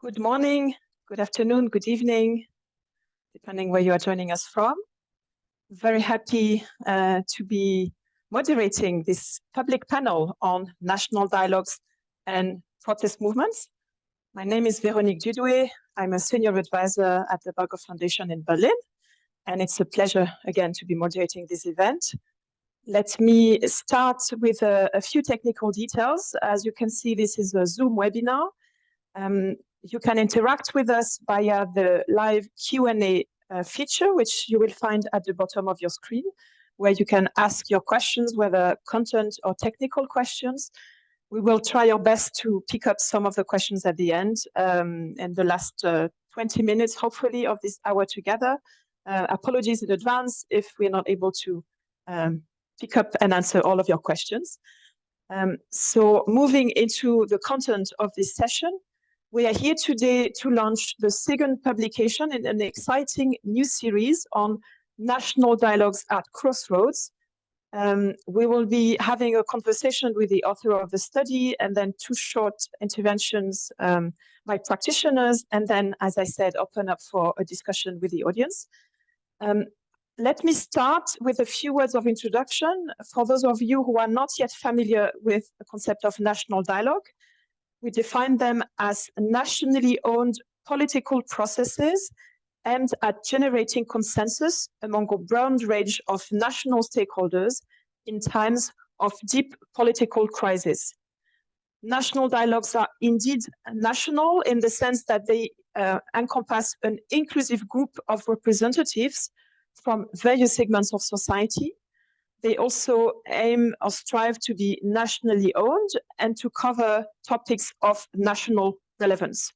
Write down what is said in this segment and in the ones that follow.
Good morning, good afternoon, good evening, depending where you are joining us from. Very happy to be moderating this public panel on national dialogues and protest movements. My name is Véronique Dudoué. I'm a senior advisor at the Barker Foundation in Berlin, and it's a pleasure again to be moderating this event. Let me start with a few technical details. As you can see, this is a Zoom webinar. You can interact with us via the live Q&A feature, which you will find at the bottom of your screen, where you can ask your questions, whether content or technical questions. We will try our best to pick up some of the questions at the end and the last 20 minutes, hopefully, of this hour together. Apologies in advance if we're not able to pick up and answer all of your questions. So moving into the content of this session, we are here today to launch the second publication in an exciting new series on national dialogues at crossroads. We will be having a conversation with the author of the study and then two short interventions by practitioners, and then, as I said, open up for a discussion with the audience. Let me start with a few words of introduction. For those of you who are not yet familiar with the concept of national dialogue, we define them as nationally owned political processes aimed at generating consensus among a broad range of national stakeholders in times of deep political crisis. National dialogues are indeed national in the sense that they encompass an inclusive group of representatives from various segments of society. They also aim or strive to be nationally owned and to cover topics of national relevance.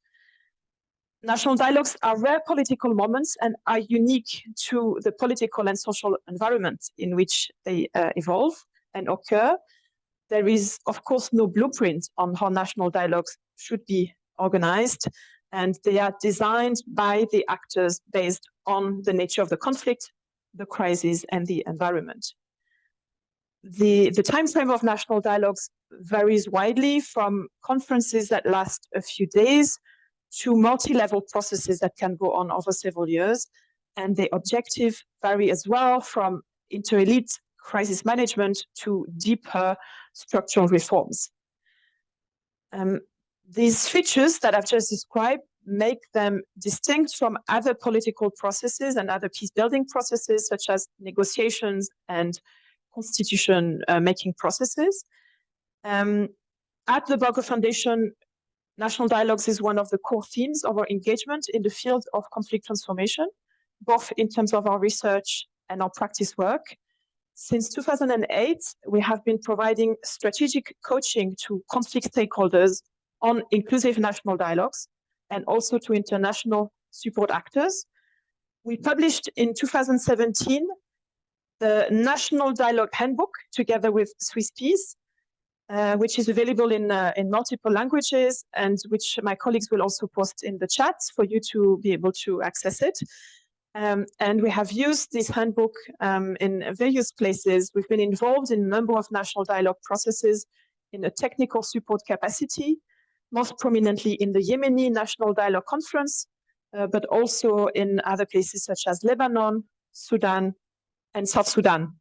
National dialogues are rare political moments and are unique to the political and social environment in which they evolve and occur. There is, of course, no blueprint on how national dialogues should be organized, and they are designed by the actors based on the nature of the conflict, the crisis, and the environment. The time frame of national dialogues varies widely, from conferences that last a few days to multi-level processes that can go on over several years. And the objectives vary as well, from inter-elite crisis management to deeper structural reforms. These features that I've just described make them distinct from other political processes and other peace-building processes, such as negotiations and constitution-making processes. At the Barker Foundation, national dialogues is one of the core themes of our engagement in the field of conflict transformation, both in terms of our research and our practice work. Since 2008, we have been providing strategic coaching to conflict stakeholders on inclusive national dialogues and also to international support actors. We published in 2017 the National Dialogue Handbook together with Swiss Peace, which is available in multiple languages and which my colleagues will also post in the chat for you to be able to access it. And we have used this handbook in various places. We've been involved in a number of national dialogue processes in a technical support capacity, most prominently in the Yemeni National Dialogue Conference, but also in other places such as Lebanon, Sudan, and South Sudan.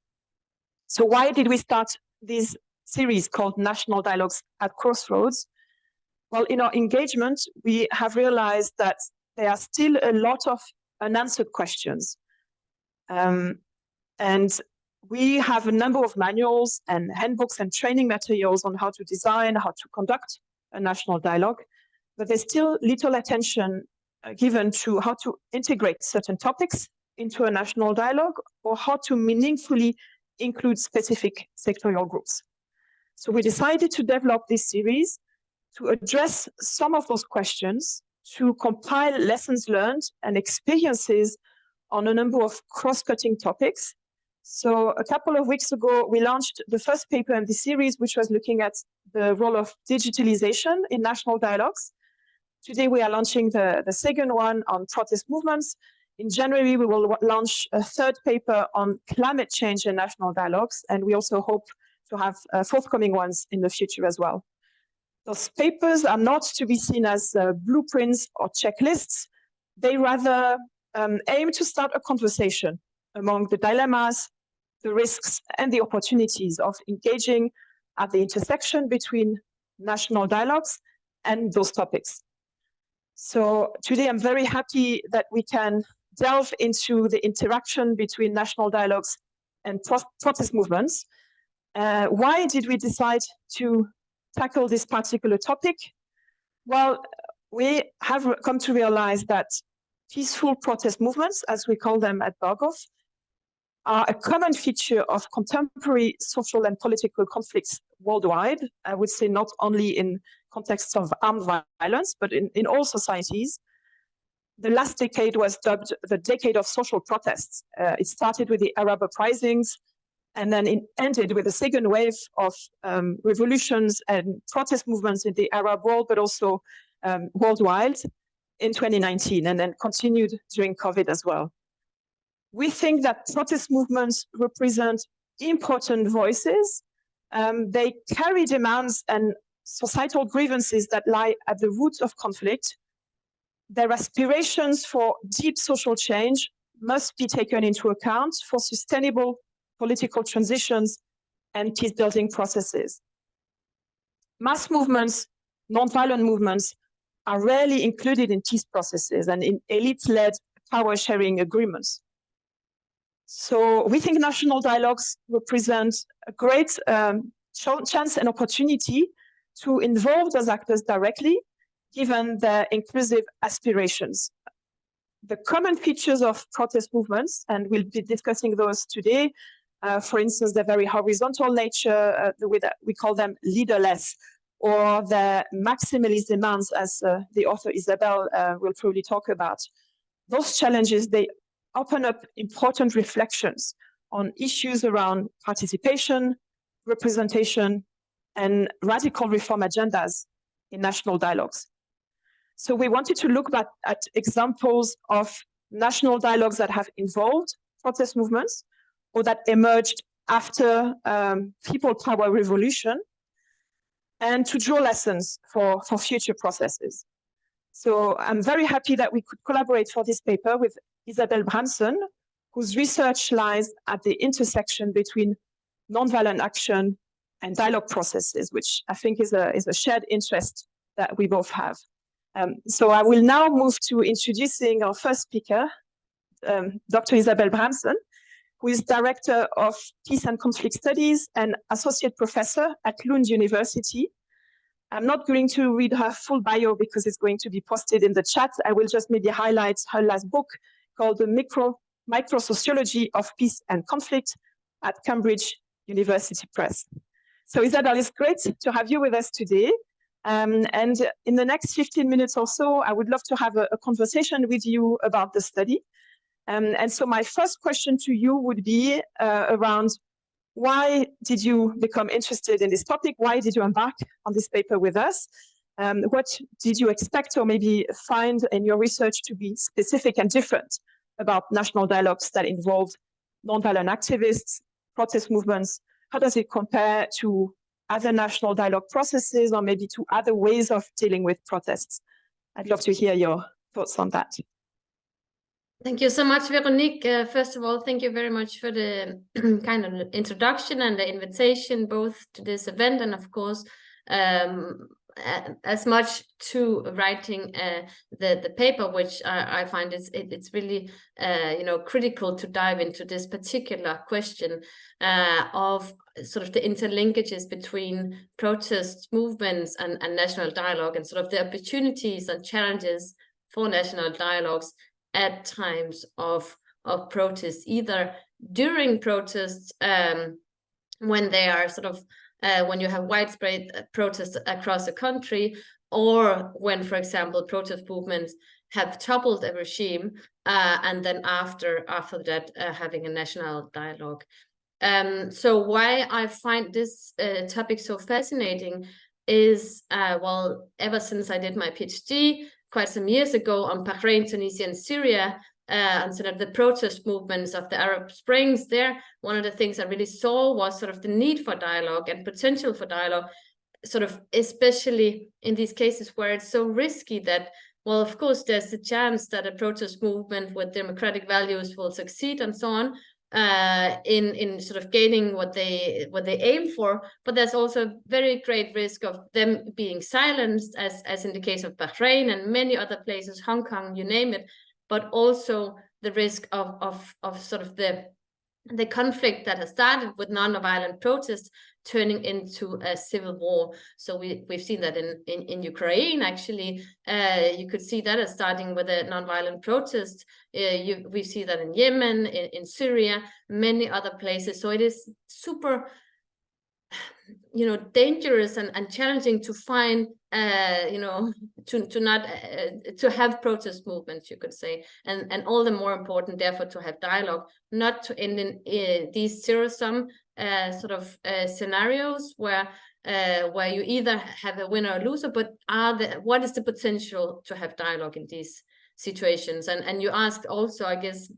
So why did we start this series called National Dialogues at Crossroads? Well, in our engagement, we have realized that there are still a lot of unanswered questions. And we have a number of manuals and handbooks and training materials on how to design, how to conduct a national dialogue, but there's still little attention given to how to integrate certain topics into a national dialogue or how to meaningfully include specific sectorial groups. So we decided to develop this series to address some of those questions, to compile lessons learned and experiences on a number of cross-cutting topics. So a couple of weeks ago, we launched the first paper in this series, which was looking at the role of digitalization in national dialogues. Today, we are launching the second one on protest movements. In January, we will launch a third paper on climate change and national dialogues, and we also hope to have forthcoming ones in the future as well. Those papers are not to be seen as blueprints or checklists. They rather aim to start a conversation among the dilemmas, the risks, and the opportunities of engaging at the intersection between national dialogues and those topics. So today I'm very happy that we can delve into the interaction between national dialogues and protest movements. Why did we decide to tackle this particular topic? Well, we have come to realize that peaceful protest movements, as we call them at Berghoff, are a common feature of contemporary social and political conflicts worldwide. I would say not only in contexts of armed violence, but in all societies. The last decade was dubbed the decade of social protests. It started with the Arab uprisings, and then it ended with a second wave of revolutions and protest movements in the Arab world, but also worldwide in 2019, and then continued during COVID as well. We think that protest movements represent important voices. They carry demands and societal grievances that lie at the root of conflict. Their aspirations for deep social change must be taken into account for sustainable political transitions and peace-building processes. Mass movements, non-violent movements, are rarely included in peace processes and in elite-led power-sharing agreements. So we think national dialogues represent a great chance and opportunity to involve those actors directly, given their inclusive aspirations. The common features of protest movements, and we'll be discussing those today, for instance, their very horizontal nature, the way that we call them leaderless, or their maximalist demands, as the author Isabel will probably talk about. Those challenges, they open up important reflections on issues around participation, representation, and radical reform agendas in national dialogues. So we wanted to look at examples of national dialogues that have involved protest movements or that emerged after people power revolution, and to draw lessons for future processes. So I'm very happy that we could collaborate for this paper with Isabel Branson, whose research lies at the intersection between nonviolent action and dialogue processes, which I think is a shared interest that we both have. So I will now move to introducing our first speaker, Dr. Isabel Branson, who is Director of Peace and Conflict Studies and Associate Professor at Lund University. I'm not going to read her full bio because it's going to be posted in the chat. I will just maybe highlight her last book called The Microsociology of Peace and Conflict at Cambridge University Press. So Isabel, it's great to have you with us today. And in the next 15 minutes or so, I would love to have a conversation with you about the study. And so my first question to you would be around why did you become interested in this topic? Why did you embark on this paper with us? What did you expect or maybe find in your research to be specific and different about national dialogues that involved nonviolent activists, protest movements? How does it compare to other national dialogue processes or maybe to other ways of dealing with protests? I'd love to hear your thoughts on that. Thank you so much, Veronique. First of all, thank you very much for the kind of introduction and the invitation, both to this event and, of course, as much to writing the paper, which I find it's really critical to dive into this particular question of sort of the interlinkages between protest movements and national dialogue, and sort of the opportunities and challenges for national dialogues at times of protests, either during protests when they are sort of when you have widespread protests across the country, or when, for example, protest movements have toppled a regime, and then after that having a national dialogue. So why I find this topic so fascinating is, well, ever since I did my PhD quite some years ago on Bahrain, Tunisia, and Syria, and sort of the protest movements of the Arab Springs there, one of the things I really saw was sort of the need for dialogue and potential for dialogue sort of, especially in these cases where it's so risky that, well, of course, there's a chance that a protest movement with democratic values will succeed and so on, in sort of gaining what they aim for, but there's also a very great risk of them being silenced, as in the case of Bahrain and many other places, Hong Kong, you name it, but also the risk of sort of the conflict that has started with non-violent protests turning into a civil war. So we've seen that in Ukraine, actually. You could see that as starting with a non-violent protest. We see that in Yemen, in Syria, many other places. So it is super, you know, dangerous and challenging to find, you know, to have protest movements, you could say, and all the more important, therefore, to have dialogue, not to end in these zero-sum sort of scenarios where you either have a winner or loser, but what is the potential to have dialogue in these situations? And you asked also, I guess,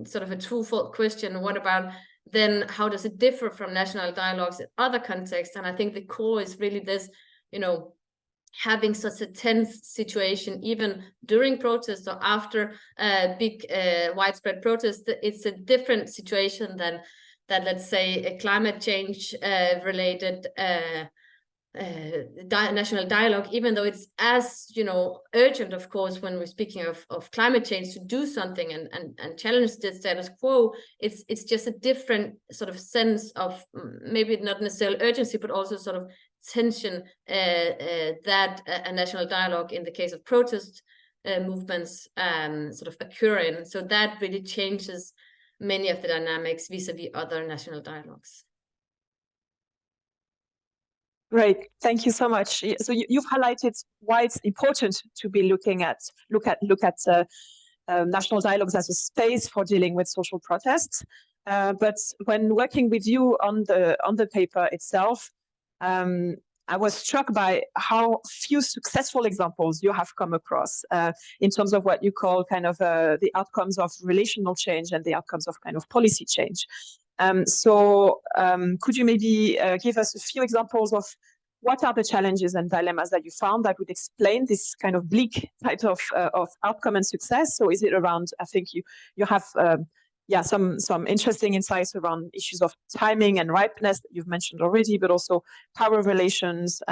sort of a twofold question: what about then how does it differ from national dialogues in other contexts? And I think the core is really this, you know, having such a tense situation, even during protests or after big widespread protests. It's a different situation than let's say, a climate change related national dialogue, even though it's as, you know, urgent, of course, when we're speaking of climate change, to do something and challenge the status quo. It's just a different sort of sense of, maybe not necessarily urgency, but also sort of tension that a national dialogue in the case of protest movements sort of occur in. So that really changes many of the dynamics vis-a-vis other national dialogues. Great, thank you so much. So you've highlighted why it's important to be look at national dialogues as a space for dealing with social protests. But when working with you on the paper itself, I was struck by how few successful examples you have come across in terms of what you call kind of the outcomes of relational change and the outcomes of kind of policy change. So could you maybe give us a few examples of what are the challenges and dilemmas that you found that would explain this kind of bleak type of outcome and success? So is it around, I think you have some interesting insights around issues of timing and ripeness that you've mentioned already, but also power relations,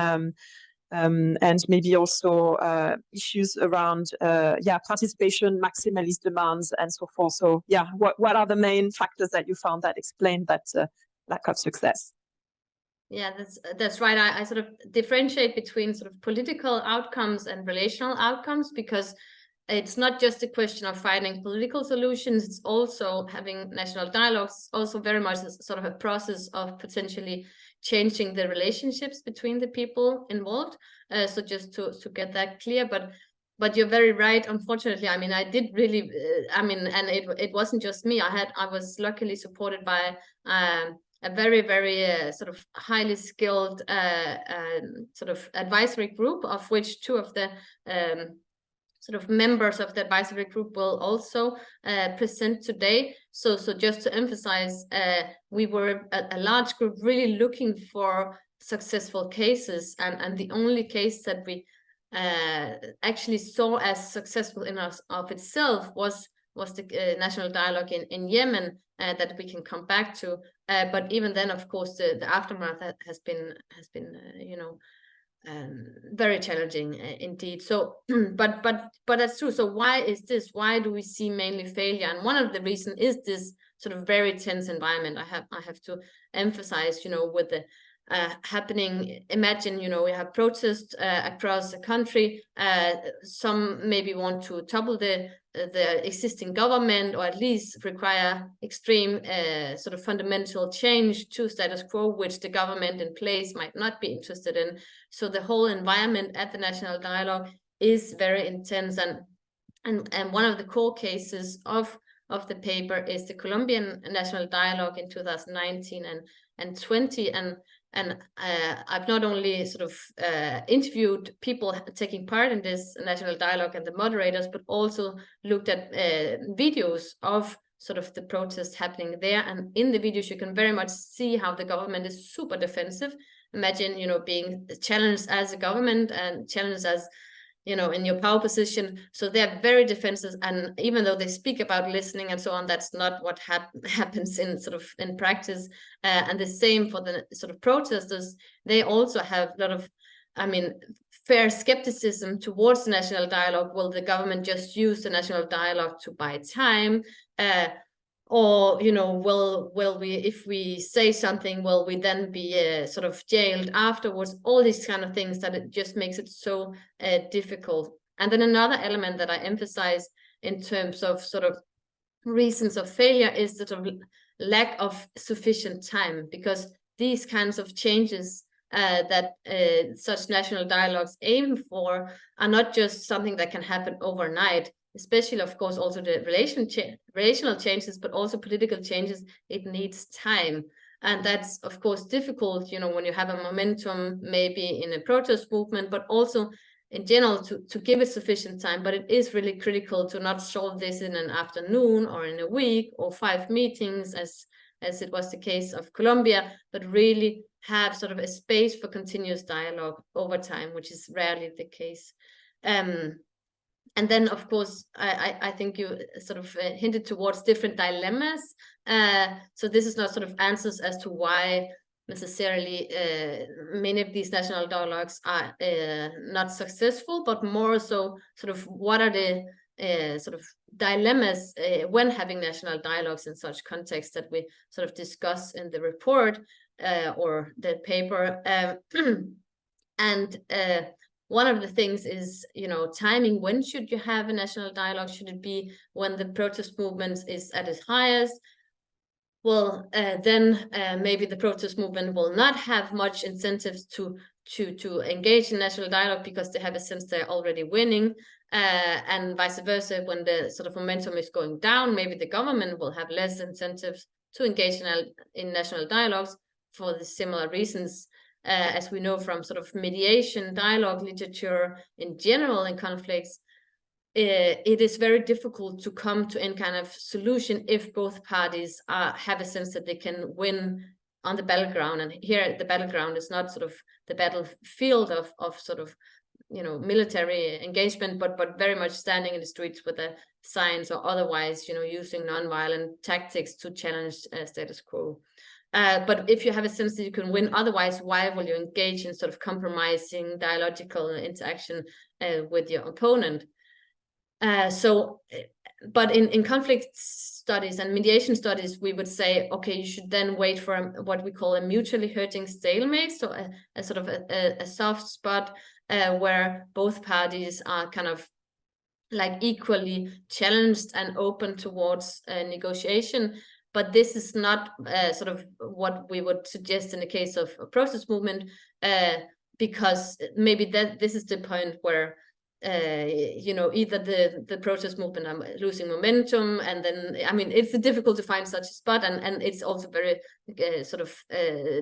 and maybe also issues around participation, maximalist demands, and so forth. So what are the main factors that you found that explain that lack of success? Yeah, that's right. I sort of differentiate between sort of political outcomes and relational outcomes, because it's not just a question of finding political solutions, it's also having national dialogues, also very much sort of a process of potentially changing the relationships between the people involved. So just to get that clear, but you're very right. Unfortunately, I mean, I did really, and it wasn't just me. I was luckily supported by a very, very sort of highly skilled sort of advisory group, of which two of the sort of members of the advisory group will also present today. So just to emphasize, we were a large group really looking for successful cases, and the only case that we actually saw as successful in of itself was the national dialogue in Yemen, that we can come back to. But even then, of course, the aftermath has been you know, very challenging indeed. So but that's true. So why is this? Why do we see mainly failure? And one of the reasons is this sort of very tense environment. I have to emphasize, you know, with the happening, imagine, you know, we have protests across the country. Some maybe want to topple the existing government, or at least require extreme sort of fundamental change to status quo, which the government in place might not be interested in. So the whole environment at the national dialogue is very intense, and one of the core cases of the paper is the Colombian national dialogue in 2019 and 20, and I've not only sort of interviewed people taking part in this national dialogue and the moderators, but also looked at videos of sort of the protests happening there. And in the videos, you can very much see how the government is super defensive imagine, you know, being challenged as a government and challenged as, you know, in your power position. So they're very defensive, and even though they speak about listening and so on, that's not what happens in sort of in practice. And the same for the sort of protesters. They also have a lot of, I mean, fair skepticism towards the national dialogue. Will the government just use the national dialogue to buy time? Or, you know, will we, if we say something, will we then be sort of jailed afterwards? All these kind of things that it just makes it so difficult. And then another element that I emphasize in terms of sort of reasons of failure is the sort of lack of sufficient time, because these kinds of changes that such national dialogues aim for are not just something that can happen overnight, especially, of course, also the relational changes, but also political changes. It needs time. And that's, of course, difficult, you know, when you have a momentum, maybe in a protest movement, but also in general to give it sufficient time. But it is really critical to not solve this in an afternoon or in a week or 5 meetings, as it was the case of Colombia, but really have sort of a space for continuous dialogue over time, which is rarely the case. And then, of course, I think you sort of hinted towards different dilemmas. So this is not sort of answers as to why necessarily many of these national dialogues are not successful, but more so sort of what are the sort of dilemmas when having national dialogues in such context that we sort of discuss in the report or the paper. And one of the things is, you know, timing. When should you have a national dialogue? Should it be when the protest movement is at its highest? Well, then maybe the protest movement will not have much incentives to engage in national dialogue because they have a sense they're already winning, and vice versa. When the sort of momentum is going down, maybe the government will have less incentives to engage in national dialogues for the similar reasons. As we know from sort of mediation dialogue literature in general in conflicts, it is very difficult to come to any kind of solution if both parties have a sense that they can win on the battleground. And here the battleground is not sort of the battlefield of sort of, you know, military engagement, but very much standing in the streets with the signs or otherwise, you know, using nonviolent tactics to challenge status quo. But if you have a sense that you can win otherwise, why will you engage in sort of compromising dialogical interaction with your opponent? But in conflict studies and mediation studies, we would say, okay, you should then wait for what we call a mutually hurting stalemate, so a sort of a soft spot where both parties are kind of like equally challenged and open towards negotiation. But this is not sort of what we would suggest in the case of a protest movement, because maybe this is the point where you know, either the protest movement are losing momentum, and then, I mean, it's difficult to find such a spot, and it's also very sort of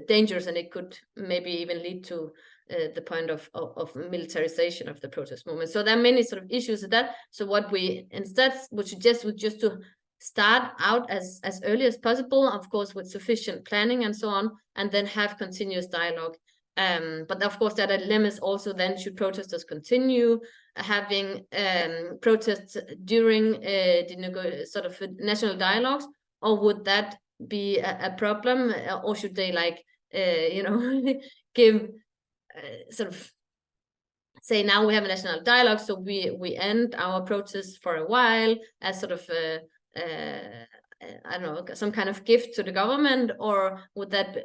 dangerous, and it could maybe even lead to the point of militarization of the protest movement. So there are many sort of issues with that. So what we instead would suggest would just to start out as early as possible, of course, with sufficient planning and so on, and then have continuous dialogue. But of course, there are limits also. Then should protesters continue having protests during the sort of national dialogues, or would that be a problem, or should they like you know give sort of say, now we have a national dialogue, so we end our protests for a while as sort of I don't know, some kind of gift to the government? Or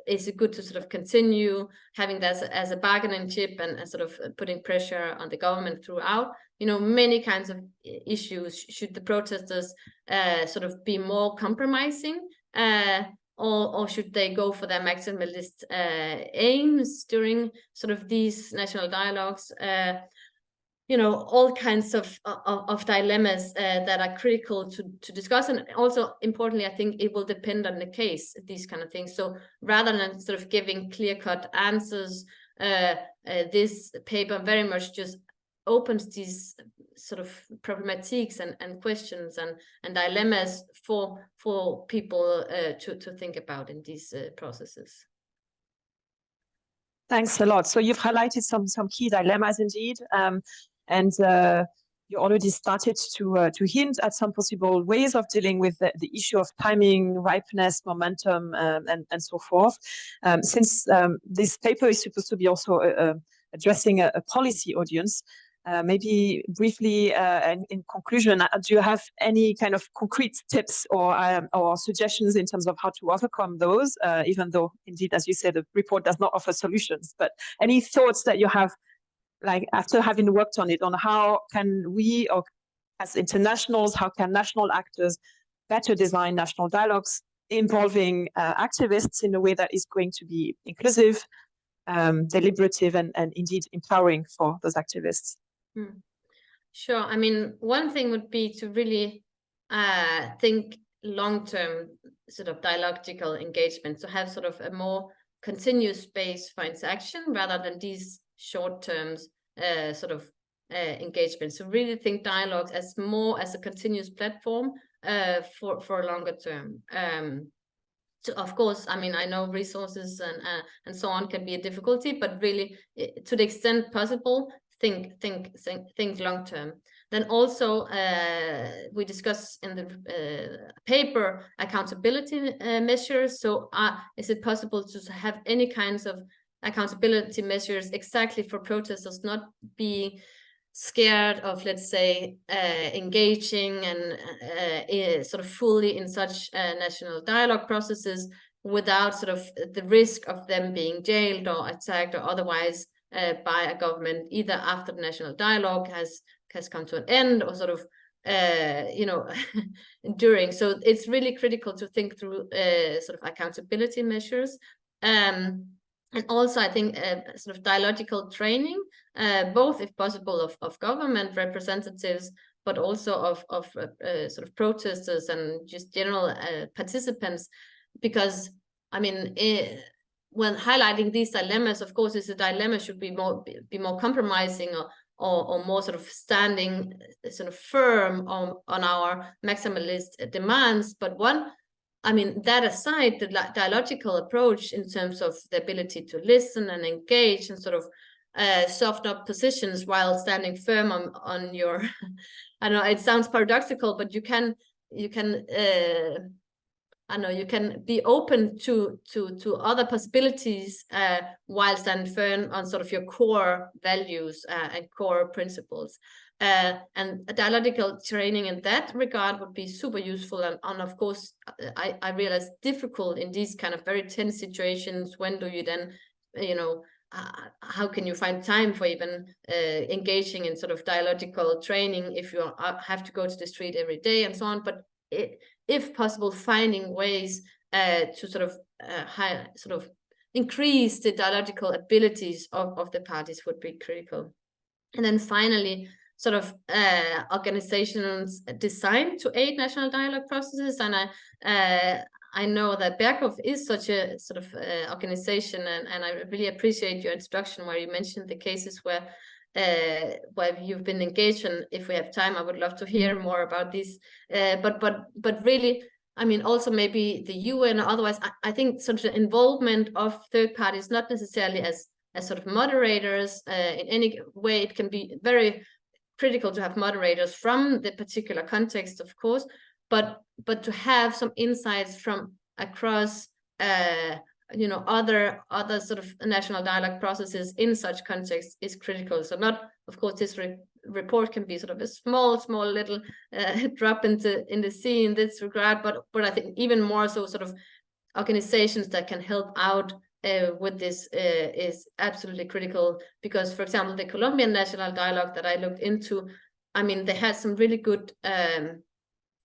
is it good to sort of continue having that as a bargaining chip and sort of putting pressure on the government throughout? You know, many kinds of issues. Should the protesters sort of be more compromising, or should they go for their maximalist aims during sort of these national dialogues? You know, all kinds of dilemmas that are critical to discuss. And also, importantly, I think it will depend on the case, these kind of things. So rather than sort of giving clear-cut answers, this paper very much just opens these sort of problematics and questions and dilemmas for people to think about in these processes. Thanks a lot. So you've highlighted some key dilemmas indeed, and you already started to hint at some possible ways of dealing with the issue of timing, ripeness, momentum, and so forth. Since this paper is supposed to be also addressing a policy audience, maybe briefly, in conclusion, do you have any kind of concrete tips or suggestions in terms of how to overcome those, even though, indeed, as you said, the report does not offer solutions, but any thoughts that you have, like after having worked on it, on how can we, or as internationals, how can national actors better design national dialogues involving activists in a way that is going to be inclusive, deliberative, and indeed empowering for those activists? Sure. I mean, one thing would be to really think long-term sort of dialogical engagement, to have sort of a more continuous space for interaction rather than these short-term sort of engagement. So really think dialogues as more as a continuous platform for a longer term. So of course, I mean, I know resources and so on can be a difficulty, but really, to the extent possible, think long term. Then also, we discuss in the paper accountability measures. So is it possible to have any kinds of accountability measures exactly for protesters not being scared of, let's say, engaging and sort of fully in such national dialogue processes without sort of the risk of them being jailed or attacked or otherwise by a government, either after the national dialogue has come to an end or sort of during. So it's really critical to think through sort of accountability measures. And also, I think sort of dialogical training, both, if possible, of government representatives, but also of sort of protesters and just general participants, because I mean, when highlighting these dilemmas, of course, is a dilemma should be more compromising or more sort of standing sort of firm on our maximalist demands. But I mean, that aside, the dialogical approach in terms of the ability to listen and engage and sort of soften up positions while standing firm on your, I don't know, it sounds paradoxical, but you can I know you can be open to other possibilities while standing firm on sort of your core values and core principles. And a dialogical training in that regard would be super useful. And of course, I realize difficult in these kind of very tense situations. When do you then, how can you find time for even engaging in sort of dialogical training if you have to go to the street every day and so on? But if possible, finding ways to sort of increase the dialogical abilities of the parties would be critical. And then finally, sort of organizations designed to aid national dialogue processes. And I know that Berghoff is such a sort of organization, and I really appreciate your introduction where you mentioned the cases where you've been engaged, and if we have time, I would love to hear more about this. But really, I mean, also maybe the UN or otherwise, I think sort of involvement of third parties, not necessarily as sort of moderators in any way. It can be very critical to have moderators from the particular context, of course, but to have some insights from across other sort of national dialogue processes in such contexts is critical. So not, of course, this report can be sort of a small little drop in the sea in this regard, but I think even more so sort of organizations that can help out with this is absolutely critical. Because, for example, the Colombian national dialogue that I looked into, I mean, they had some really good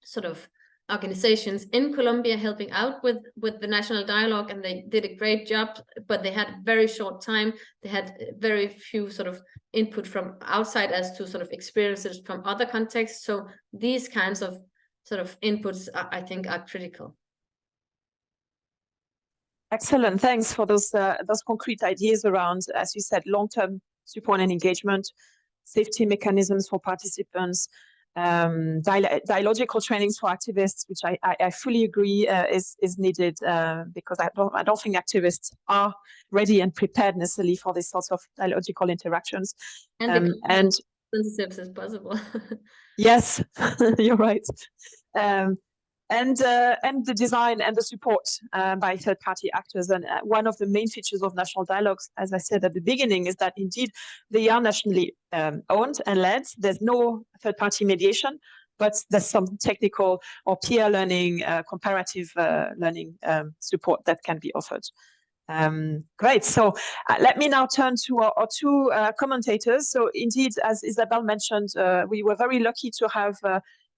sort of organizations in Colombia helping out with the national dialogue, and they did a great job, but they had very short time. They had very few sort of input from outside as to sort of experiences from other contexts. So these kinds of sort of inputs, I think, are critical. Excellent. Thanks for those concrete ideas around, as you said, long-term support and engagement, safety mechanisms for participants, dialogical trainings for activists, which I fully agree is needed because I don't think activists are ready and prepared necessarily for these sorts of dialogical interactions. And sensitive as possible. Yes, you're right. And the design and the support by third-party actors. And one of the main features of national dialogues, as I said at the beginning, is that indeed they are nationally owned and led. There's no third-party mediation, but there's some technical or peer learning, comparative learning support that can be offered. Great. So let me now turn to our two commentators. So indeed, as Isabelle mentioned, we were very lucky to have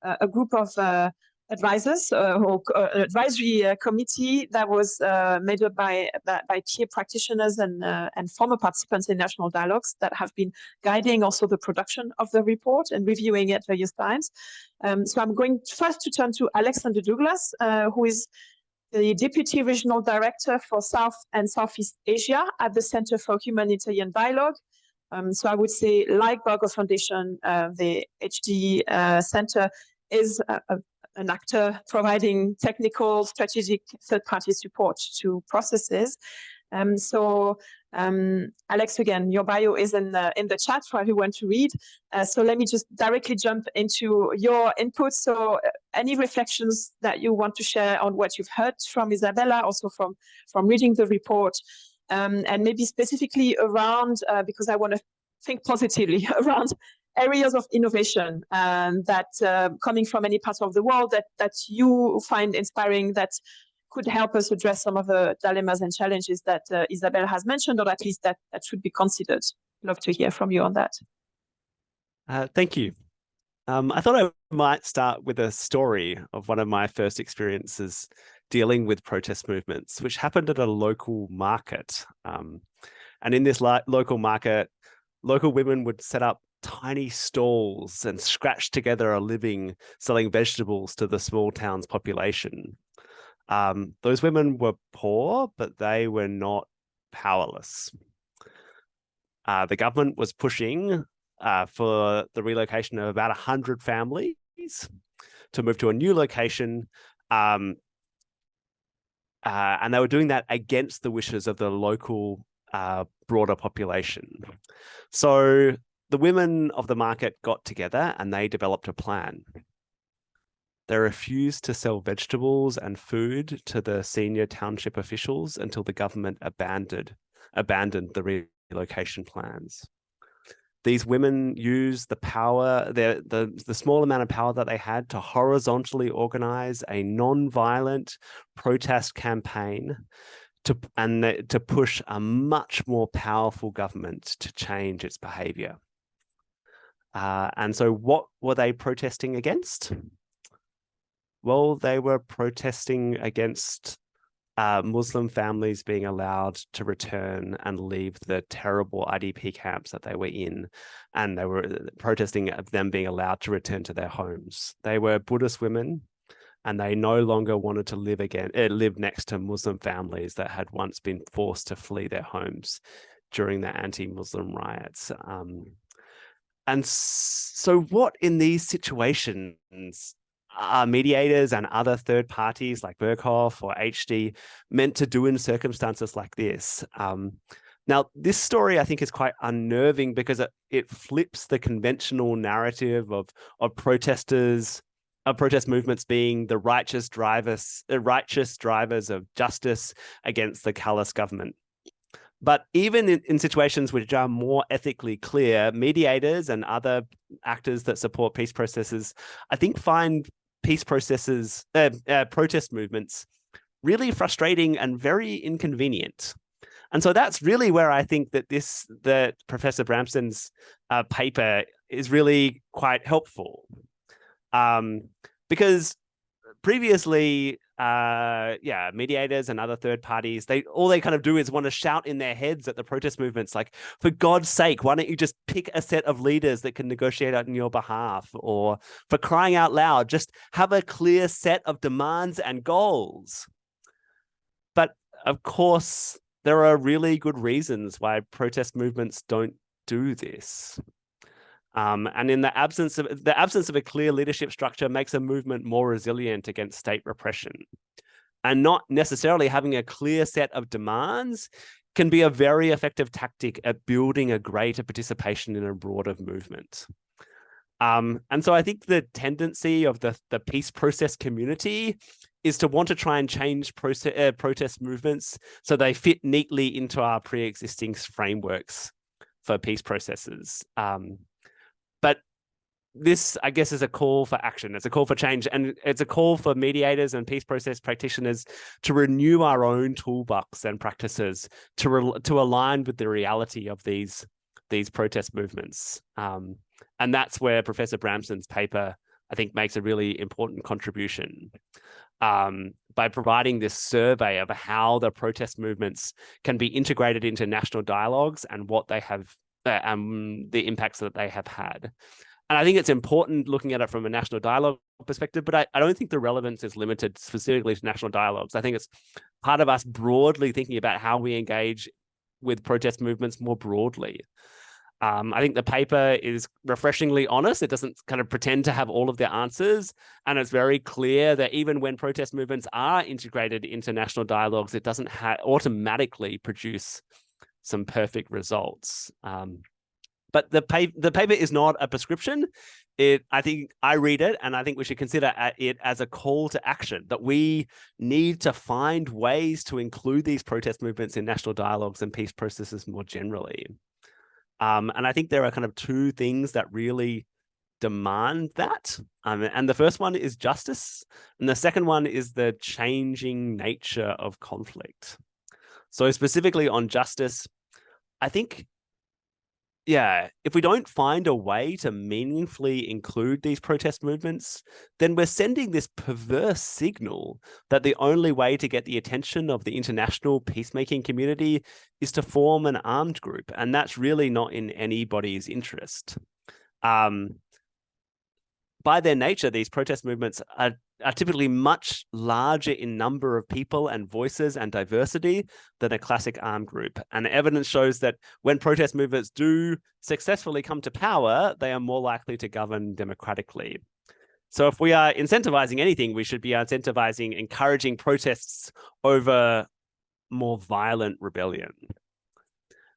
a group of advisors or advisory committee that was made up by peer practitioners and former participants in national dialogues that have been guiding also the production of the report and reviewing it various times. So I'm going first to turn to Alexander Douglas, who is the Deputy Regional Director for South and Southeast Asia at the Center for Humanitarian Dialogue. So I would say, like Burger Foundation, the HD Center is an actor providing technical, strategic third-party support to processes. Alex, again, your bio is in the chat for everyone to read. So let me just directly jump into your input. So any reflections that you want to share on what you've heard from Isabella, also from reading the report, and maybe specifically around, because I want to think positively around areas of innovation that coming from any part of the world that you find inspiring, that could help us address some of the dilemmas and challenges that Isabelle has mentioned, or at least that should be considered. Love to hear from you on that. Thank you. I thought I might start with a story of one of my first experiences dealing with protest movements, which happened at a local market. And in this local market, local women would set up tiny stalls and scratch together a living selling vegetables to the small town's population. Those women were poor, but they were not powerless. The government was pushing for the relocation of about 100 families to move to a new location. And they were doing that against the wishes of the local broader population. So the women of the market got together and they developed a plan. They refused to sell vegetables and food to the senior township officials until the government abandoned the relocation plans. These women used the power, the small amount of power that they had, to horizontally organize a non-violent protest campaign to push a much more powerful government to change its behavior. And so what were they protesting against? Well, they were protesting against Muslim families being allowed to return and leave the terrible IDP camps that they were in. And they were protesting of them being allowed to return to their homes. They were Buddhist women, and they no longer wanted to live next to Muslim families that had once been forced to flee their homes during the anti-Muslim riots. And so what in these situations are mediators and other third parties like Berghoff or HD meant to do in circumstances like this? Now, this story, I think, is quite unnerving because it flips the conventional narrative of protest movements being the righteous drivers of justice against the callous government. But even in situations which are more ethically clear, mediators and other actors that support peace processes, I think, find peace processes, protest movements, really frustrating and very inconvenient. And so that's really where I think that Professor Bramston's paper is really quite helpful. Because previously, mediators and other third parties, all they kind of do is want to shout in their heads at the protest movements, like, for God's sake, why don't you just pick a set of leaders that can negotiate on your behalf? Or, for crying out loud, just have a clear set of demands and goals. But of course, there are really good reasons why protest movements don't do this. And in the absence of a clear leadership structure makes a movement more resilient against state repression. And not necessarily having a clear set of demands can be a very effective tactic at building a greater participation in a broader movement. And so I think the tendency of the peace process community is to want to try and change protest movements so they fit neatly into our pre-existing frameworks for peace processes. But this, I guess, is a call for action. It's a call for change, and it's a call for mediators and peace process practitioners to renew our own toolbox and practices to align with the reality of these protest movements. And that's where Professor Bramson's paper, I think, makes a really important contribution by providing this survey of how the protest movements can be integrated into national dialogues and what they have, the impacts that they have had. And I think it's important looking at it from a national dialogue perspective, but I don't think the relevance is limited specifically to national dialogues. I think it's part of us broadly thinking about how we engage with protest movements more broadly. I think the paper is refreshingly honest. It doesn't kind of pretend to have all of the answers. And it's very clear that even when protest movements are integrated into national dialogues, it doesn't automatically produce some perfect results. But the paper is not a prescription. I think I read it, and I think we should consider it as a call to action, that we need to find ways to include these protest movements in national dialogues and peace processes more generally. And I think there are kind of two things that really demand that. And the first one is justice. And the second one is the changing nature of conflict. So specifically on justice, I think, if we don't find a way to meaningfully include these protest movements, then we're sending this perverse signal that the only way to get the attention of the international peacemaking community is to form an armed group. And that's really not in anybody's interest. By their nature, these protest movements are typically much larger in number of people and voices and diversity than a classic armed group. And evidence shows that when protest movements do successfully come to power, they are more likely to govern democratically. So if we are incentivizing anything, we should be encouraging protests over more violent rebellion.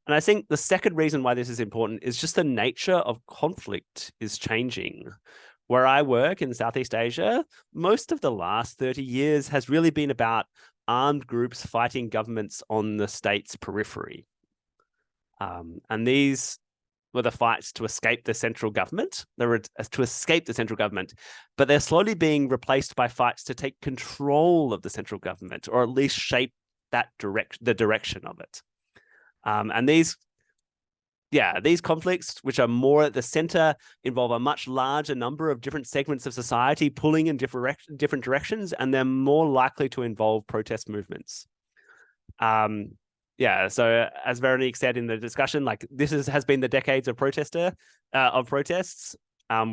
And I think the second reason why this is important is just the nature of conflict is changing. Where I work in Southeast Asia, most of the last 30 years has really been about armed groups fighting governments on the state's periphery. And these were the fights to escape the central government. They were to escape the central government, but they're slowly being replaced by fights to take control of the central government, or at least shape that the direction of it. And these conflicts, which are more at the center, involve a much larger number of different segments of society pulling in different directions, and they're more likely to involve protest movements. So as Veronique said in the discussion, like this has been the decades of protests.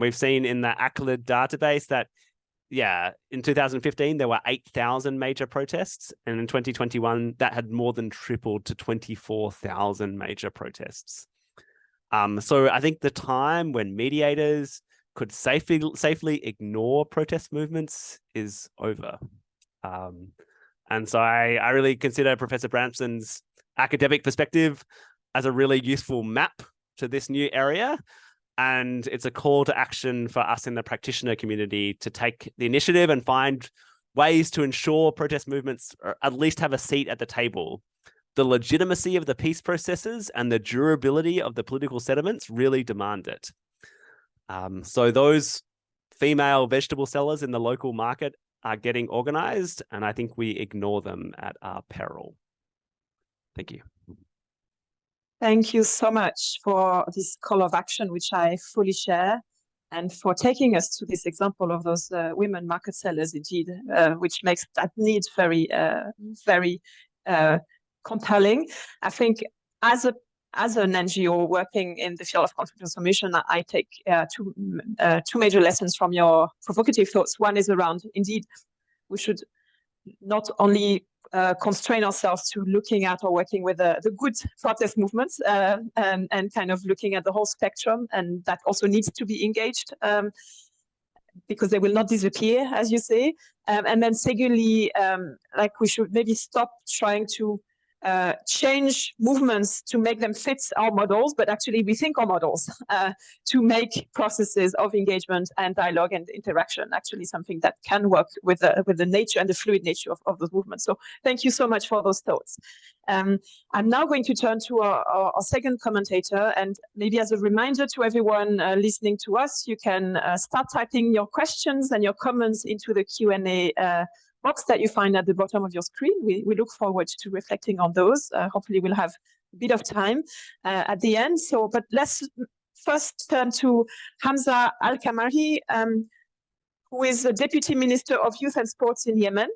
We've seen in the ACLED database that, in 2015, there were 8,000 major protests. And in 2021, that had more than tripled to 24,000 major protests. So I think the time when mediators could safely ignore protest movements is over. And so I really consider Professor Bramson's academic perspective as a really useful map to this new area. And it's a call to action for us in the practitioner community to take the initiative and find ways to ensure protest movements at least have a seat at the table. The legitimacy of the peace processes and the durability of the political settlements really demand it. So those female vegetable sellers in the local market are getting organized, and I think we ignore them at our peril. Thank you. Thank you so much for this call of action, which I fully share, and for taking us to this example of those women market sellers, indeed, which makes that need very, very compelling. I think as an NGO working in the field of conflict resolution, I take two major lessons from your provocative thoughts. One is around, indeed, we should not only constrain ourselves to looking at or working with the good protest movements and kind of looking at the whole spectrum, and that also needs to be engaged because they will not disappear, as you say. And then secondly, like we should maybe stop trying to change movements to make them fit our models, but actually rethink our models to make processes of engagement and dialogue and interaction actually something that can work with the nature and the fluid nature of those movements. So thank you so much for those thoughts. I'm now going to turn to our second commentator, and maybe as a reminder to everyone listening to us, you can start typing your questions and your comments into the Q&A box that you find at the bottom of your screen. We look forward to reflecting on those. Hopefully we'll have a bit of time at the end. So, but let's first turn to Hamza Al-Kamari, who is the Deputy Minister of Youth and Sports in Yemen,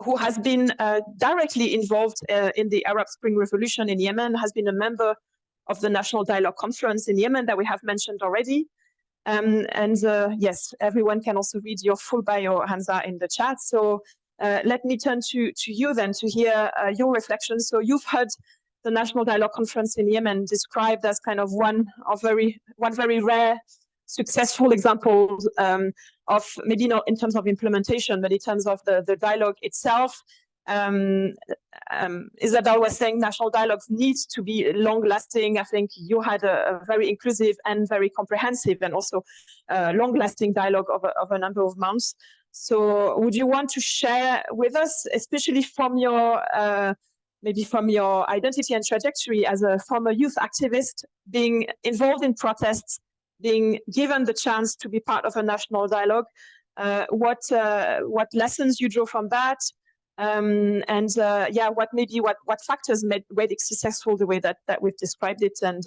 who has been directly involved in the Arab Spring Revolution in Yemen, has been a member of the National Dialogue Conference in Yemen that we have mentioned already. Yes, everyone can also read your full bio, Hamza, in the chat. So let me turn to you then to hear your reflections. So you've heard the National Dialogue Conference in Yemen described as kind of one very rare successful example of maybe not in terms of implementation, but in terms of the dialogue itself. Isabel was saying national dialogues need to be long-lasting. I think you had a very inclusive and very comprehensive and also long-lasting dialogue of a number of months. So would you want to share with us, especially from your maybe from your identity and trajectory as a former youth activist, being involved in protests, being given the chance to be part of a national dialogue, what lessons you draw from that? What factors made it successful the way that we've described it, and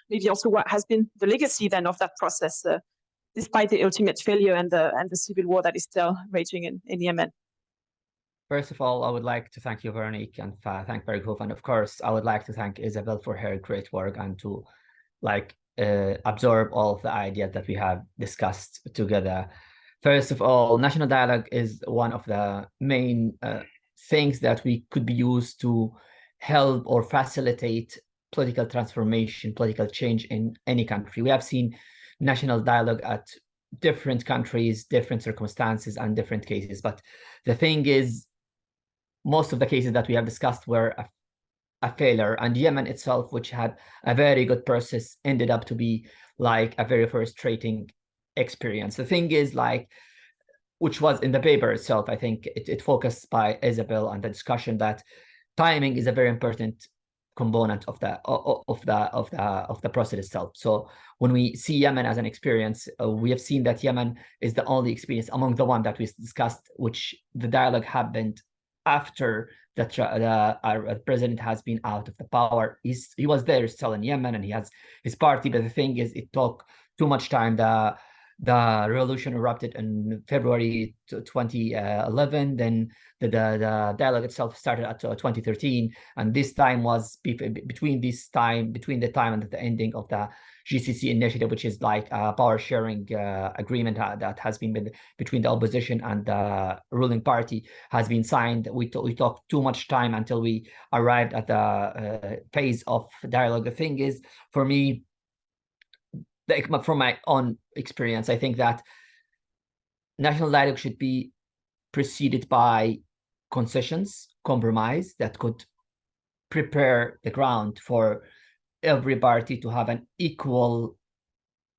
maybe also what has been the legacy then of that process, despite the ultimate failure and the civil war that is still raging in Yemen. First of all, I would like to thank you, Veronique, and thank Berghoff, and of course, I would like to thank Isabel for her great work and to absorb all of the ideas that we have discussed together. First of all, national dialogue is one of the main things that we could be used to help or facilitate political transformation, political change in any country. We have seen national dialogue at different countries, different circumstances, and different cases. But the thing is, most of the cases that we have discussed were a failure, and Yemen itself, which had a very good process, ended up to be like a very frustrating experience. The thing is, which was in the paper itself, I think it focused by Isabel on the discussion that timing is a very important component of the process itself. So when we see Yemen as an experience, we have seen that Yemen is the only experience among the one that we discussed, which the dialogue happened after the president has been out of the power. He was there still in Yemen, and he has his party, but the thing is, it took too much time. The revolution erupted in February 2011. Then the dialogue itself started at 2013, and this time was between the time and the ending of the GCC initiative, which is like a power sharing agreement that has been between the opposition and the ruling party, has been signed. We took too much time until we arrived at the phase of dialogue. The thing is, for me, from my own experience, I think that national dialogue should be preceded by concessions, compromise that could prepare the ground for every party to have an equal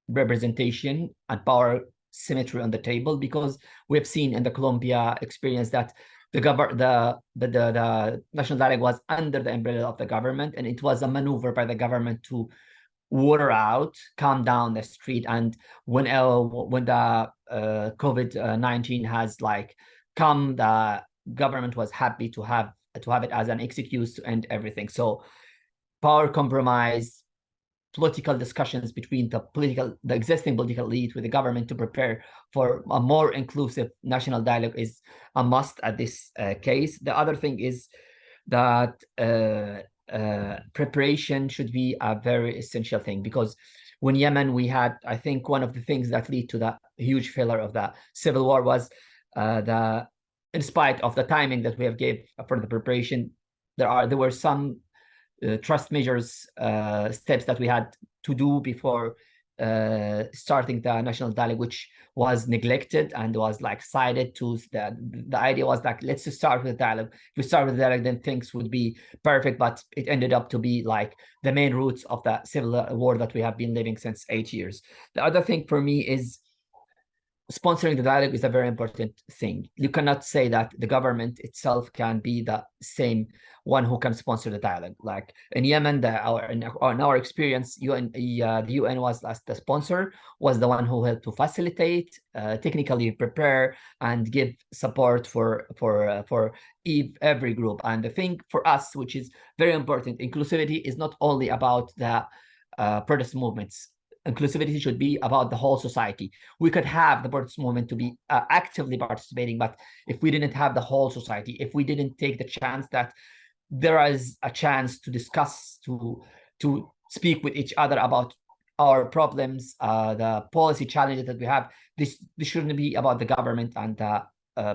representation and power symmetry on the table, because we have seen in the Colombia experience that the national dialogue was under the umbrella of the government, and it was a maneuver by the government to water out, calm down the street. And when the COVID-19 has come, the government was happy to have it as an excuse to end everything. So power compromise, political discussions between the existing political elite with the government to prepare for a more inclusive national dialogue is a must at this case. The other thing is that preparation should be a very essential thing, because when Yemen, we had, I think one of the things that lead to the huge failure of the civil war was the in spite of the timing that we have gave for the preparation, there were some trust measures steps that we had to do before starting the national dialogue, which was neglected and was like cited to that the idea was like, let's just start with the dialogue. If we start with the dialogue, then things would be perfect, but it ended up to be like the main roots of the civil war that we have been living since 8 years. The other thing for me is sponsoring the dialogue is a very important thing. You cannot say that the government itself can be the same one who can sponsor the dialogue. Like in Yemen, in our experience, the UN was the sponsor, was the one who helped to facilitate, technically prepare, and give support for every group. And the thing for us, which is very important, inclusivity is not only about the protest movements. Inclusivity should be about the whole society. We could have the protest movement to be actively participating, but if we didn't have the whole society, if we didn't take the chance that there is a chance to discuss, to speak with each other about our problems, the policy challenges that we have, this shouldn't be about the government and the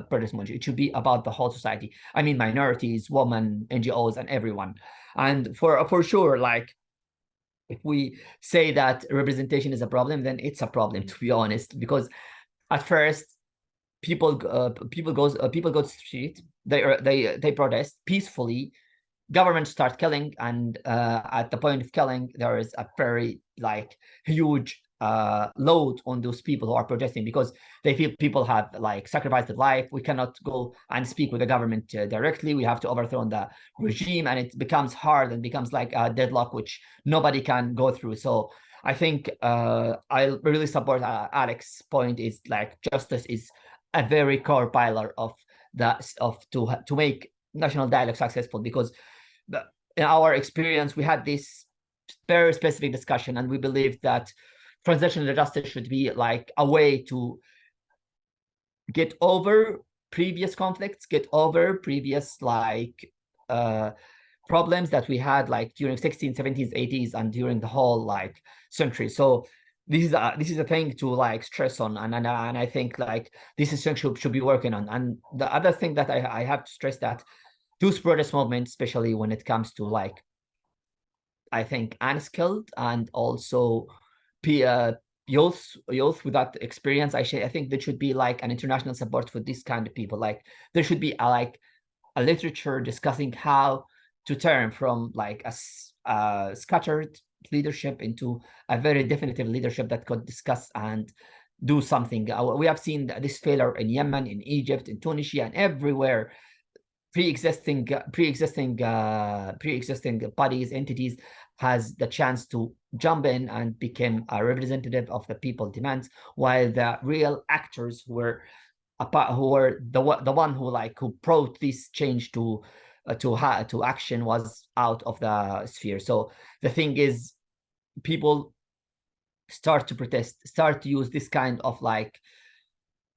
protest movement. It should be about the whole society. I mean, minorities, women, NGOs, and everyone. And for sure, like, if we say that representation is a problem, then it's a problem, to be honest, because at first people go to the street, they protest peacefully, government start killing, and at the point of killing, there is a very like huge load on those people who are protesting, because they feel people have like sacrificed their life. We cannot go and speak with the government directly. We have to overthrow the regime, and it becomes hard and becomes like a deadlock which nobody can go through. So I think I really support Alex's point, is like justice is a very core pillar of to make national dialogue successful, because in our experience we had this very specific discussion, and we believe that transitional justice should be like a way to get over previous conflicts, get over previous like problems that we had like during 16th, 17th, 80s, and during the whole like century. So this is a thing to like stress on, and I think like this is something should be working on. And the other thing that I have to stress, that those protest movements, especially when it comes to like, I think, unskilled and also youth without experience, I think there should be like an international support for this kind of people. Like there should be a literature discussing how to turn from like a scattered leadership into a very definitive leadership that could discuss and do something. We have seen this failure in Yemen, in Egypt, in Tunisia, and everywhere. Pre-existing bodies, entities has the chance to jump in and become a representative of the people demands, while the real actors who were the one who brought this change to action was out of the sphere. So the thing is, people start to protest, start to use this kind of like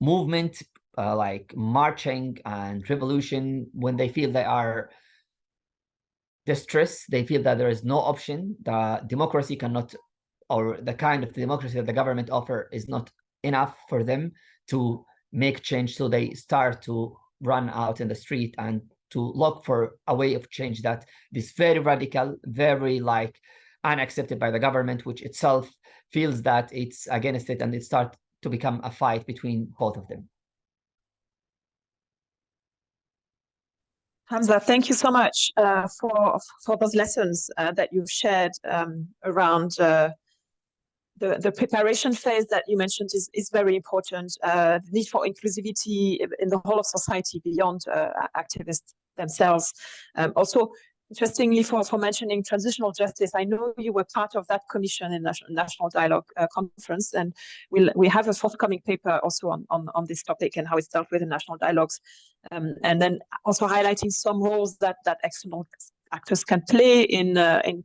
movement, like marching and revolution, when they feel they are distressed, they feel that there is no option, the democracy cannot, or the kind of democracy that the government offer is not enough for them to make change. So they start to run out in the street and to look for a way of change that is very radical, very like unaccepted by the government, which itself feels that it's against it, and it starts to become a fight between both of them. Hamza, thank you so much for those lessons that you've shared around the preparation phase that you mentioned is very important. The need for inclusivity in the whole of society beyond activists themselves. Also, interestingly, for mentioning transitional justice, I know you were part of that commission in National Dialogue Conference, and we have a forthcoming paper also on this topic and how it's dealt with in national dialogues, and then also highlighting some roles that external actors can play in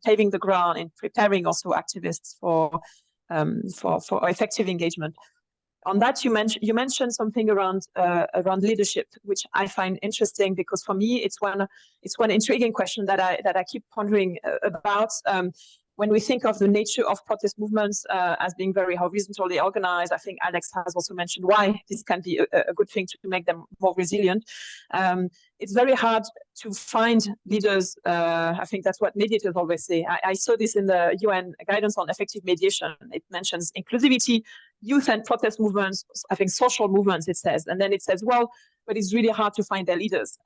paving the ground, in preparing also activists for effective engagement. On that, you mentioned something around leadership, which I find interesting, because for me it's one intriguing question that I keep pondering about. when we think of the nature of protest movements as being very horizontally organized, I think Alex has also mentioned why this can be a good thing to make them more resilient. It's very hard to find leaders. I think that's what mediators always say. I saw this in the UN guidance on effective mediation. It mentions inclusivity, youth and protest movements, I think social movements, it says. And then it says, well, but it's really hard to find their leaders.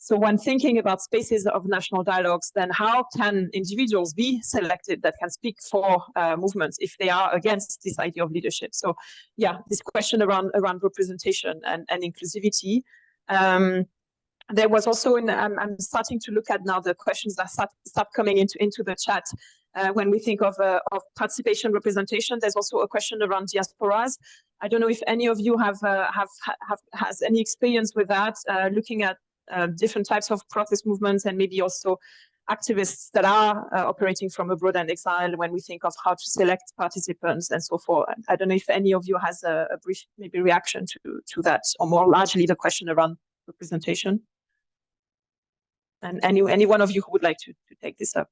So when thinking about spaces of national dialogues, then how can individuals be selected that can speak for movements if they are against this idea of leadership? So yeah, this question around representation and inclusivity. There was also, I'm starting to look at now the questions that start coming into the chat. When we think of participation representation, there's also a question around diasporas. I don't know if any of you has any experience with that, looking at different types of protest movements and maybe also activists that are operating from abroad and exile when we think of how to select participants and so forth. I don't know if any of you has a brief maybe reaction to that, or more largely the question around representation. And any one of you who would like to take this up.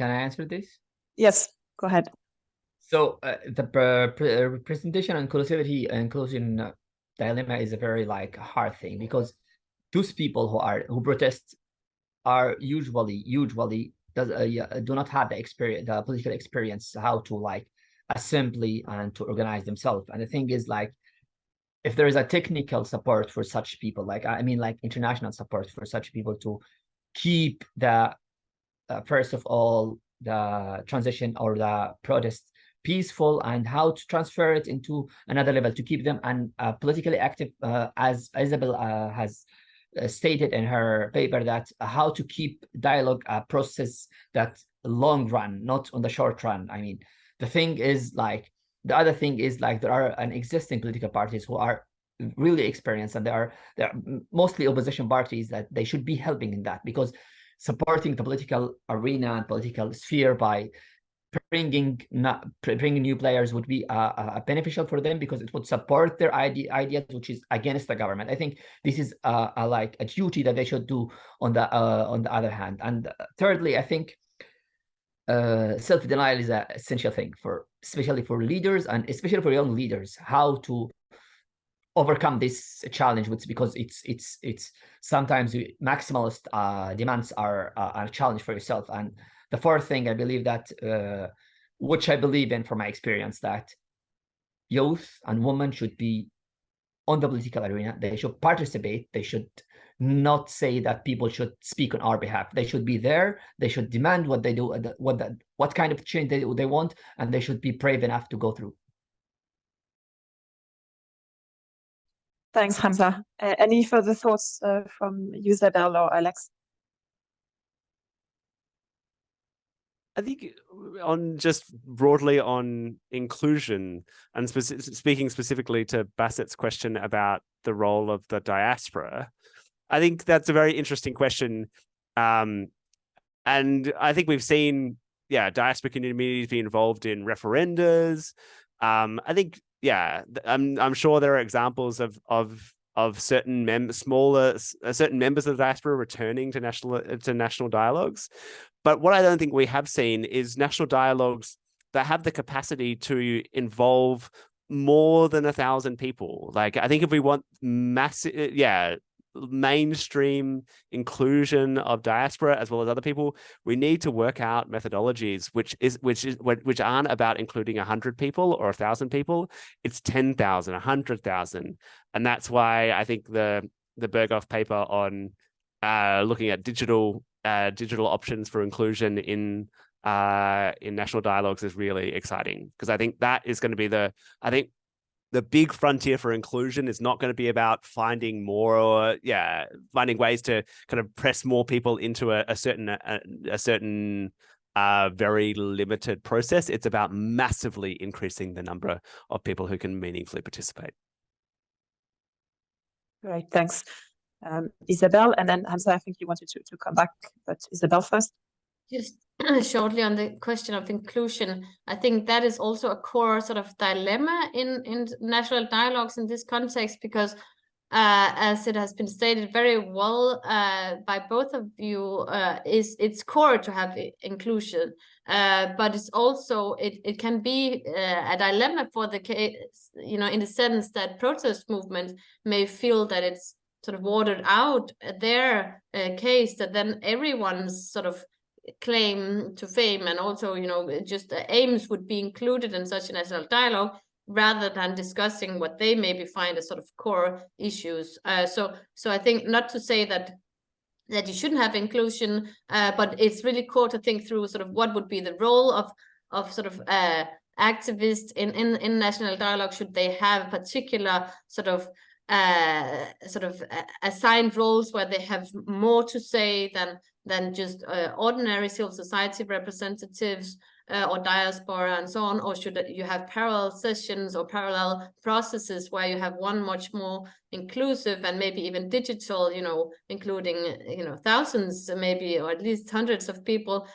Can I answer this? Yes, go ahead. So the representation and inclusion dilemma is a very hard thing, because those people who protest are usually do not have the political experience how to assembly and to organize themselves. And the thing is, if there is a technical support for such people, international support for such people to keep the first of all the transition or the protest peaceful, and how to transfer it into another level to keep them politically active, as Isabel has stated in her paper, that how to keep dialogue a process that long run, not on the short run. I mean, the thing is the other thing is there are an existing political parties who are really experienced, and they're mostly opposition parties that they should be helping in that, because supporting the political arena and political sphere by bringing new players would be beneficial for them, because it would support their ideas which is against the government. I think this is a duty that they should do on the other hand. And thirdly, I think self-denial is an essential thing especially for leaders, and especially for young leaders, how to overcome this challenge, because it's sometimes maximalist demands are a challenge for yourself. And the fourth thing, I believe that, which I believe in from my experience, that youth and women should be on the political arena. They should participate. They should not say that people should speak on our behalf. They should be there. They should demand what they do, what kind of change they want, and they should be brave enough to go through. Thanks, Hamza. Any further thoughts from you, Isabel or Alex? I think on just broadly on inclusion, and speaking specifically to Bassett's question about the role of the diaspora, I think that's a very interesting question. And I think we've seen, diaspora communities be involved in referendums. I think, I'm sure there are examples of certain certain members of the diaspora returning to national dialogues. But what I don't think we have seen is national dialogues that have the capacity to involve more than 1,000 people. I think if we want massive, mainstream inclusion of diaspora as well as other people, we need to work out methodologies which aren't about including 100 people or 1,000 people. It's 10,000, 100,000, and that's why I think the Berghoff paper on looking at digital options for inclusion in national dialogues is really exciting, because I think that is going to be the big frontier for inclusion is not going to be about finding finding ways to kind of press more people into a certain very limited process. It's about massively increasing the number of people who can meaningfully participate. Great, thanks. Isabel, and then Hamza, I think you wanted to come back, but Isabel first. Just shortly on the question of inclusion, I think that is also a core sort of dilemma in national dialogues in this context, because as it has been stated very well by both of you, is it's core to have inclusion, but it's also it can be a dilemma for the case, you know, in the sense that protest movements may feel that it's sort of watered out their case, that then everyone's sort of claim to fame and also, you know, just aims would be included in such a national dialogue, rather than discussing what they maybe find as sort of core issues. So I think, not to say that you shouldn't have inclusion, but it's really core to think through sort of what would be the role of sort of activists in national dialogue. Should they have particular sort of assigned roles where they have more to say than just ordinary civil society representatives or diaspora and so on? Or should you have parallel sessions or parallel processes where you have one much more inclusive and maybe even digital, you know, including, you know, thousands maybe, or at least hundreds of people,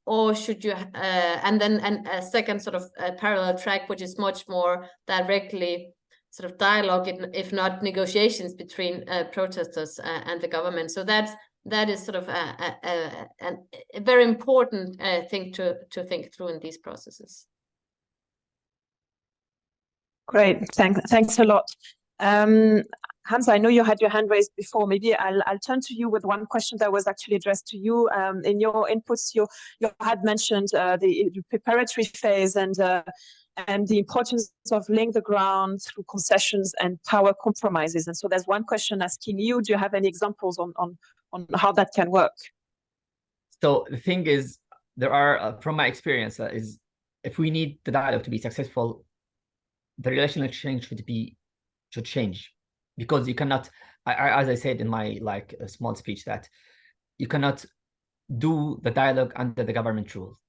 or should you and a second sort of parallel track, which is much more directly sort of dialogue, if not negotiations between protesters and the government? So that is sort of a very important thing to think through in these processes. Great, thanks a lot. Hans, I know you had your hand raised before. Maybe I'll turn to you with one question that was actually addressed to you. In your inputs, you had mentioned the preparatory phase and the importance of laying the ground through concessions and power compromises. And so there's one question asking you, do you have any examples on how that can work? So the thing is, there are, from my experience, is if we need the dialogue to be successful, the relational exchange should change, because you cannot, as I said in my small speech, that you cannot do the dialogue under the government rule.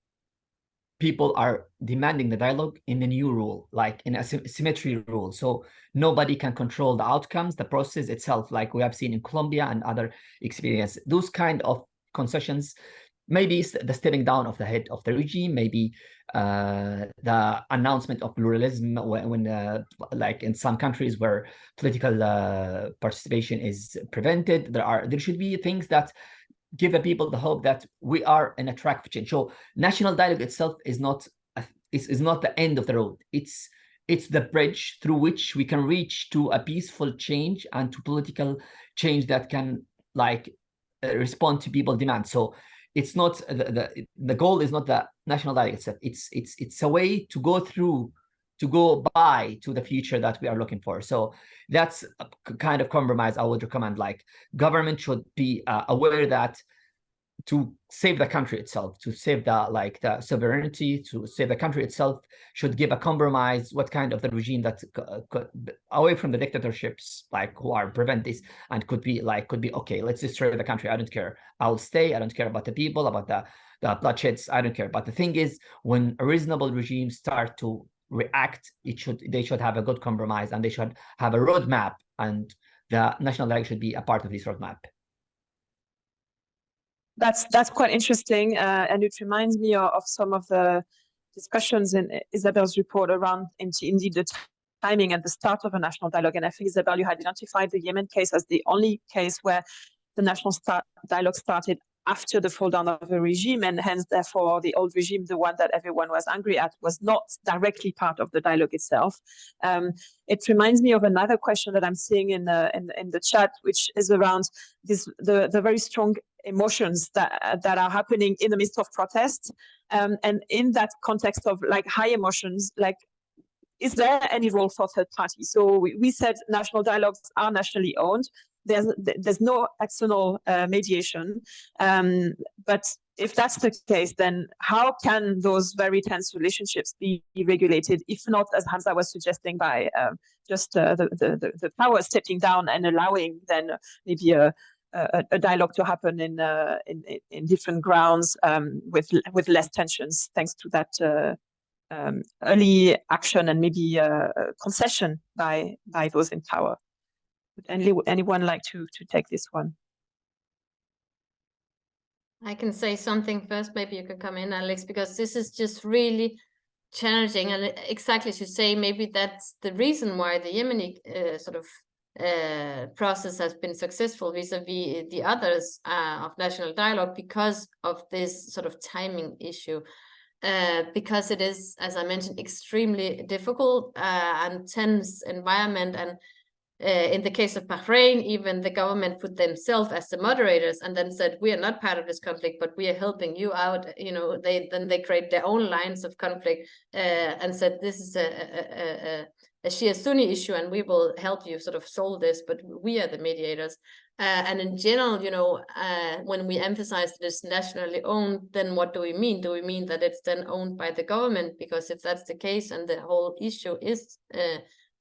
People are demanding the dialogue in the new rule, like in a symmetry rule. So nobody can control the outcomes, the process itself, like we have seen in Colombia and other experience. Those kind of concessions, maybe the stepping down of the head of the regime, maybe the announcement of pluralism when like in some countries where political participation is prevented, there should be things that give the people the hope that we are in a track of change. So national dialogue itself is not the end of the road. It's the bridge through which we can reach to a peaceful change and to political change that can respond to people's demands. So it's not the goal is not the national dialogue itself. It's a way to go by to the future that we are looking for. So that's a kind of compromise I would recommend. Like, government should be aware that to save the country itself, to save the sovereignty, to save the country itself, should give a compromise what kind of the regime that away from the dictatorships, who are prevent this, and could be okay, let's destroy the country, I don't care, I'll stay, I don't care about the people, about the bloodsheds, I don't care. But the thing is, when a reasonable regime start to react, they should have a good compromise, and they should have a roadmap, and the national dialogue should be a part of this roadmap. That's quite interesting, and it reminds me of some of the discussions in Isabel's report around indeed the timing at the start of a national dialogue. And I think, Isabel, you had identified the Yemen case as the only case where the national dialogue started after the fall down of the regime, and hence, therefore, the old regime, the one that everyone was angry at, was not directly part of the dialogue itself. It reminds me of another question that I'm seeing in the chat, which is around the very strong emotions that are happening in the midst of protests, and in that context of high emotions, is there any role for third parties? So we said national dialogues are nationally owned. There's no external mediation, but if that's the case, then how can those very tense relationships be regulated, if not, as Hamza was suggesting, by just the power stepping down and allowing then maybe a dialogue to happen in different grounds, with less tensions, thanks to that early action and maybe concession by those in power. Would anyone like to take this one? I can say something first. Maybe you can come in, Alex, because this is just really challenging. And exactly as you say, maybe that's the reason why the Yemeni sort of process has been successful vis-a-vis the others of national dialogue because of this sort of timing issue. Because it is, as I mentioned, extremely difficult and tense environment. And in the case of Bahrain, even the government put themselves as the moderators and then said, we are not part of this conflict, but we are helping you out. You know, they create their own lines of conflict and said, this is a Shia Sunni issue and we will help you sort of solve this, but we are the mediators. And in general, you know, when we emphasize that it's nationally owned, then what do we mean? Do we mean that it's then owned by the government? Because if that's the case and the whole issue is,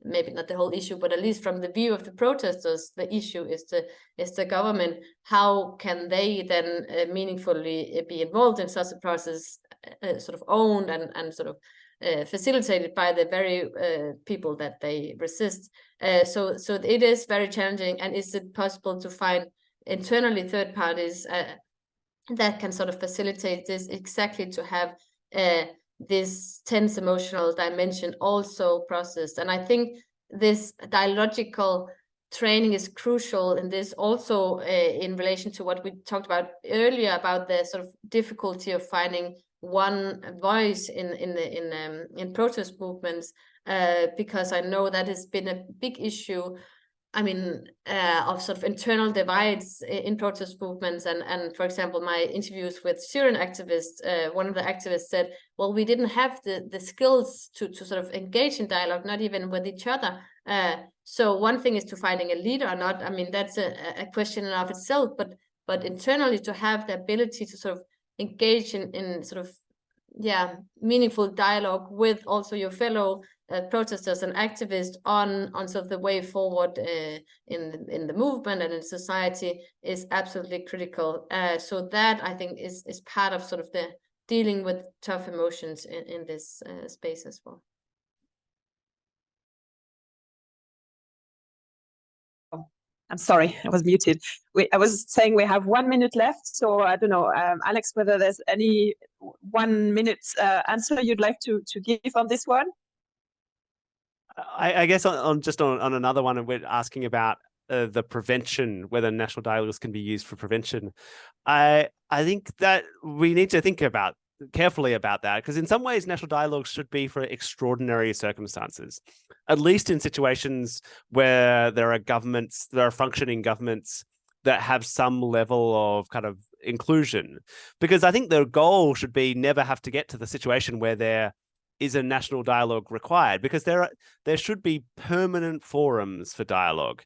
maybe not the whole issue, but at least from the view of the protesters, the issue is the government, how can they then meaningfully be involved in such a process, sort of owned and sort of facilitated by the very people that they resist. So it is very challenging. And is it possible to find internally third parties that can sort of facilitate this, exactly to have this tense emotional dimension also processed? And I think this dialogical training is crucial in this also in relation to what we talked about earlier about the sort of difficulty of finding one voice in protest movements, because I know that has been a big issue. I mean, of sort of internal divides in protest movements. And for example, my interviews with Syrian activists, one of the activists said, well, we didn't have the skills to sort of engage in dialogue, not even with each other. So one thing is to finding a leader or not. I mean, that's a question in of itself, but internally to have the ability to sort of engage in sort of, yeah, meaningful dialogue with also your fellow protesters and activists on sort of the way forward in the movement and in society is absolutely critical. So that I think is part of sort of the dealing with tough emotions in this space as well. I'm sorry, I was muted. I was saying we have 1 minute left, so I don't know, Alex, whether there's any 1 minute answer you'd like to give on this one? I guess on another one, we're asking about the prevention, whether national dialogues can be used for prevention. I think that we need to think carefully about that, because in some ways national dialogues should be for extraordinary circumstances, at least in situations where there are functioning governments that have some level of kind of inclusion. Because I think the goal should be never have to get to the situation where there is a national dialogue required, because there should be permanent forums for dialogue,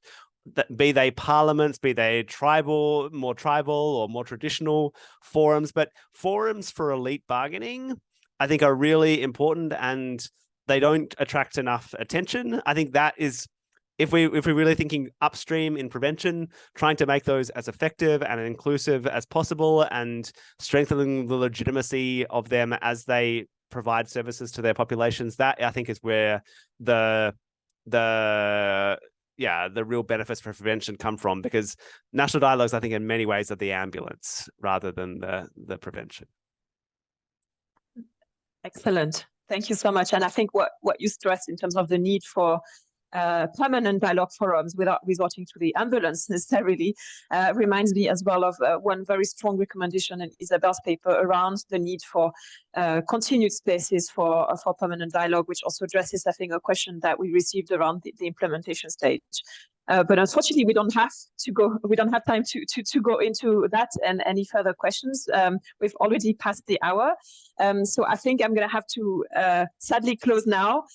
be they parliaments, be they more tribal or more traditional forums. But forums for elite bargaining, I think, are really important, and they don't attract enough attention. I think that is, if we're really thinking upstream in prevention, trying to make those as effective and inclusive as possible, and strengthening the legitimacy of them as they provide services to their populations, that I think is where the real benefits for prevention come from, because national dialogues, I think, in many ways are the ambulance rather than the prevention. Excellent. Thank you so much. And I think what you stressed in terms of the need for permanent dialogue forums without resorting to the ambulance necessarily reminds me as well of one very strong recommendation in Isabel's paper around the need for continued spaces for permanent dialogue, which also addresses, I think, a question that we received around the implementation stage. But unfortunately, we don't have time to go into that and any further questions. We've already passed the hour. So I think I'm going to have to sadly close now.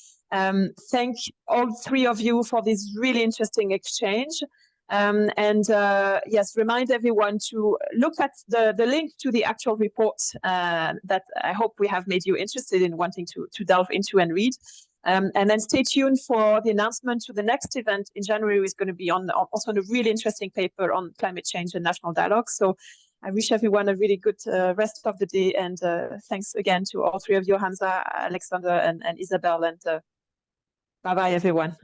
Thank all three of you for this really interesting exchange. Yes, remind everyone to look at the link to the actual report that I hope we have made you interested in wanting to delve into and read. And then stay tuned for the announcement to the next event in January, is going to be also on a really interesting paper on climate change and national dialogue. So I wish everyone a really good rest of the day. And thanks again to all three of you, Hamza, Alexander, and Isabel. And bye-bye, everyone.